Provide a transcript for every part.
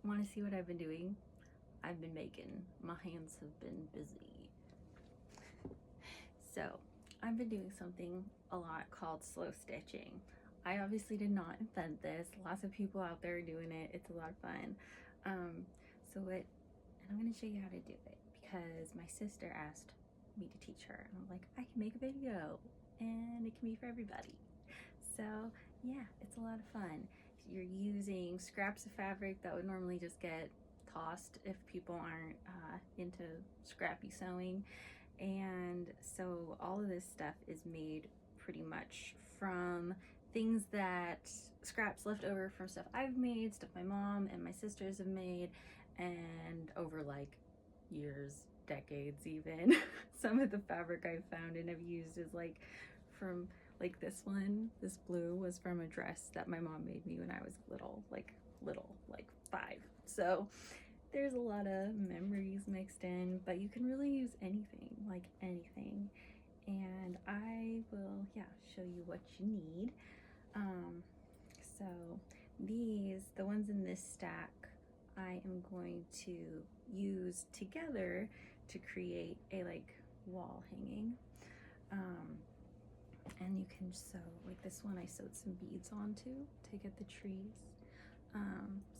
Want to see what I've been doing? I've been making. My hands have been busy. So I've been doing something a lot called slow stitching. I obviously did not invent this. Lots of people out there are doing it. It's a lot of fun. And I'm going to show you how to do it because my sister asked me to teach her. And I'm like, I can make a video and it can be for everybody. So yeah, it's a lot of fun. You're using scraps of fabric that would normally just get tossed if people aren't into scrappy sewing. And so all of this stuff is made pretty much from things that scraps left over from stuff I've made, stuff my mom and my sisters have made, and over like years, decades even. Some of the fabric I've found and have used is like from like this one, this blue was from a dress that my mom made me when I was little, like 5. So there's a lot of memories mixed in, but you can really use anything, like anything. And I will, yeah, show you what you need. So these, the ones in this stack, I am going to use together to create a like wall hanging. And you can sew, like this one I sewed some beads onto to get the trees.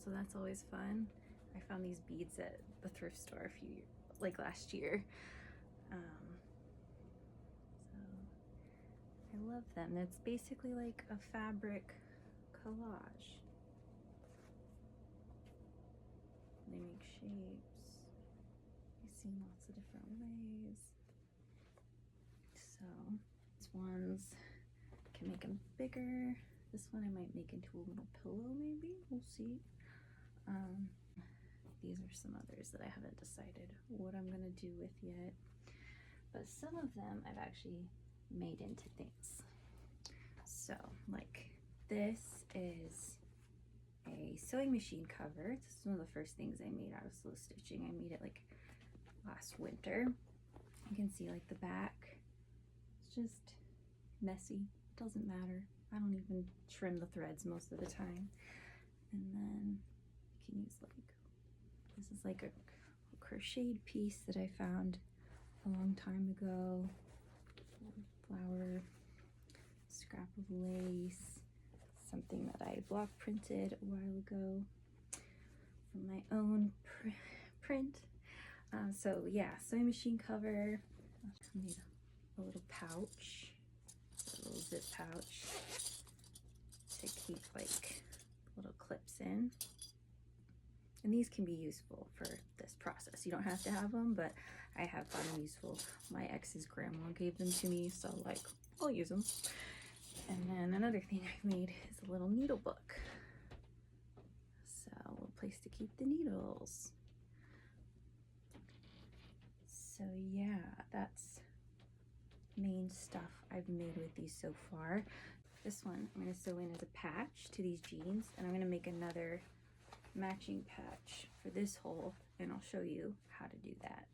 So that's always fun. I found these beads at the thrift store like last year. So I love them. It's basically like a fabric collage. They make shapes. I've seen lots of different ways. So these ones can make them bigger. This one I might make into a little pillow maybe, we'll see. These are some others that I haven't decided what I'm gonna do with yet, but some of them I've actually made into things. So like this is a sewing machine cover. This is one of the first things I made out of slow stitching. I made it like last winter. You can see like the back, it's just messy. It doesn't matter. I don't even trim the threads most of the time. And then you can use like, this is like a crocheted piece that I found a long time ago. Flower, scrap of lace, something that I block printed a while ago from my own print. So yeah, sewing machine cover. I made a little pouch, a little zip pouch to keep like little clips in. And these can be useful for this process. You don't have to have them, but I have found them useful. My ex's grandma gave them to me, so like, I'll use them. And then another thing I've made is a little needle book. So a little place to keep the needles. So yeah, that's main stuff I've made with these so far. This one I'm gonna sew in as a patch to these jeans, and I'm gonna make another matching patch for this hole, and I'll show you how to do that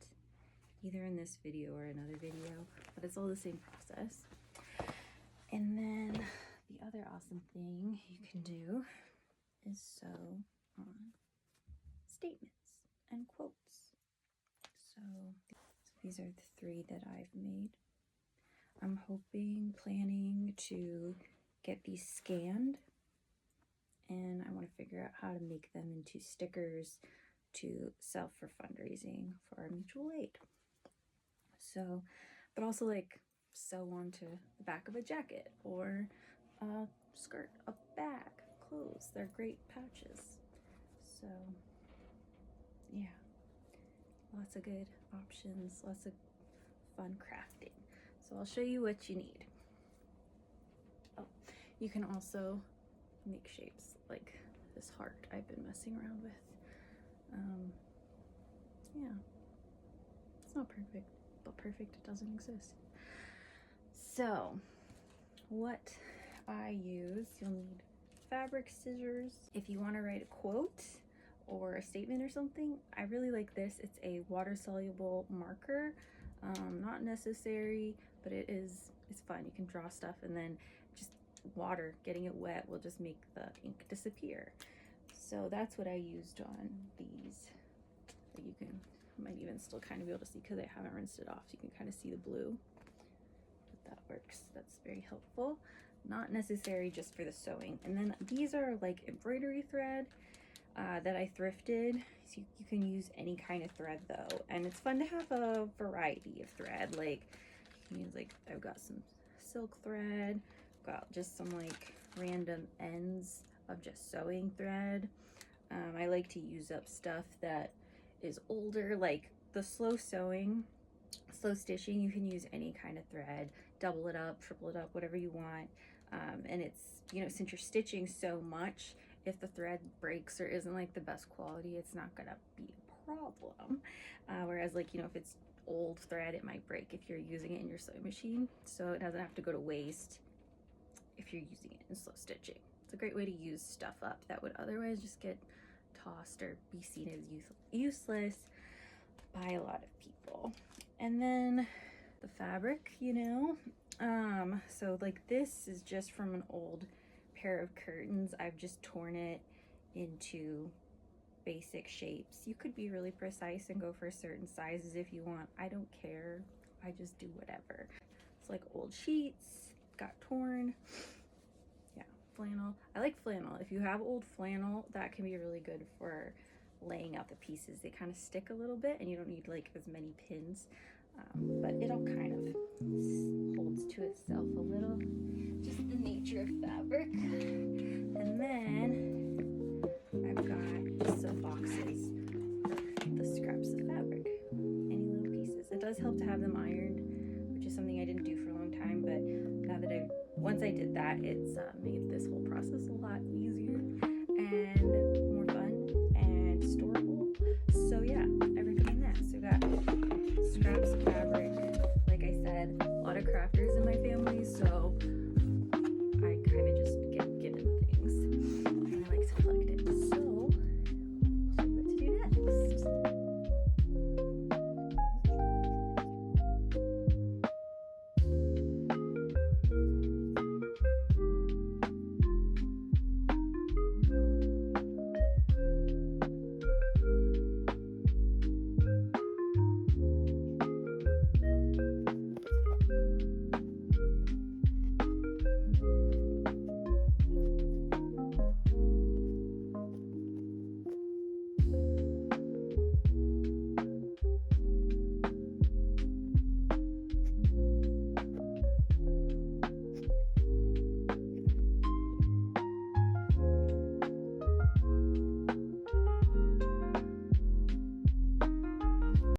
either in this video or another video, but it's all the same process. And then the other awesome thing you can do is sew on statements and quotes. So these are the 3 that I've made. I'm planning to get these scanned, and I want to figure out how to make them into stickers to sell for fundraising for our mutual aid. So, but also like sew onto the back of a jacket or a skirt, a bag, clothes. They're great pouches. So yeah, lots of good options, lots of fun crafting. So I'll show you what you need. Oh, you can also make shapes like this heart I've been messing around with. Yeah, it's not perfect, but perfect doesn't exist. So what I use, you'll need fabric scissors. If you want to write a quote or a statement or something, I really like this. It's a water soluble marker. Not necessary, but it's fun. You can draw stuff, and then just water, getting it wet will just make the ink disappear. So that's what I used on these. You might even still kind of be able to see because I haven't rinsed it off. You can kind of see the blue, but that works. That's very helpful. Not necessary just for the sewing. And then these are like embroidery thread that I thrifted. So you can use any kind of thread though. And it's fun to have a variety of thread. Like you can use, like, I've got some silk thread, got just some like random ends of just sewing thread. I like to use up stuff that is older, like the slow sewing, slow stitching. You can use any kind of thread, double it up, triple it up, whatever you want. And it's, you know, since you're stitching so much, if the thread breaks or isn't like the best quality, it's not gonna be a problem. Whereas, like, you know, if it's old thread, it might break if you're using it in your sewing machine, so it doesn't have to go to waste if you're using it in slow stitching. It's a great way to use stuff up that would otherwise just get tossed or be seen as useless by a lot of people. And then the fabric, you know, so like this is just from an old pair of curtains. I've just torn it into basic shapes. You could be really precise and go for certain sizes if you want. I don't care. I just do whatever. It's like old sheets, got torn. Yeah, flannel. I like flannel. If you have old flannel, that can be really good for laying out the pieces. They kind of stick a little bit and you don't need like as many pins, but it all kind of holds to itself a little. Just the nature of fabric. And then I've got just some boxes of the scraps of fabric, any little pieces. It does help to have them ironed, which is something I didn't do for a long time, but now that once I did that, it's made this whole process a lot easier. And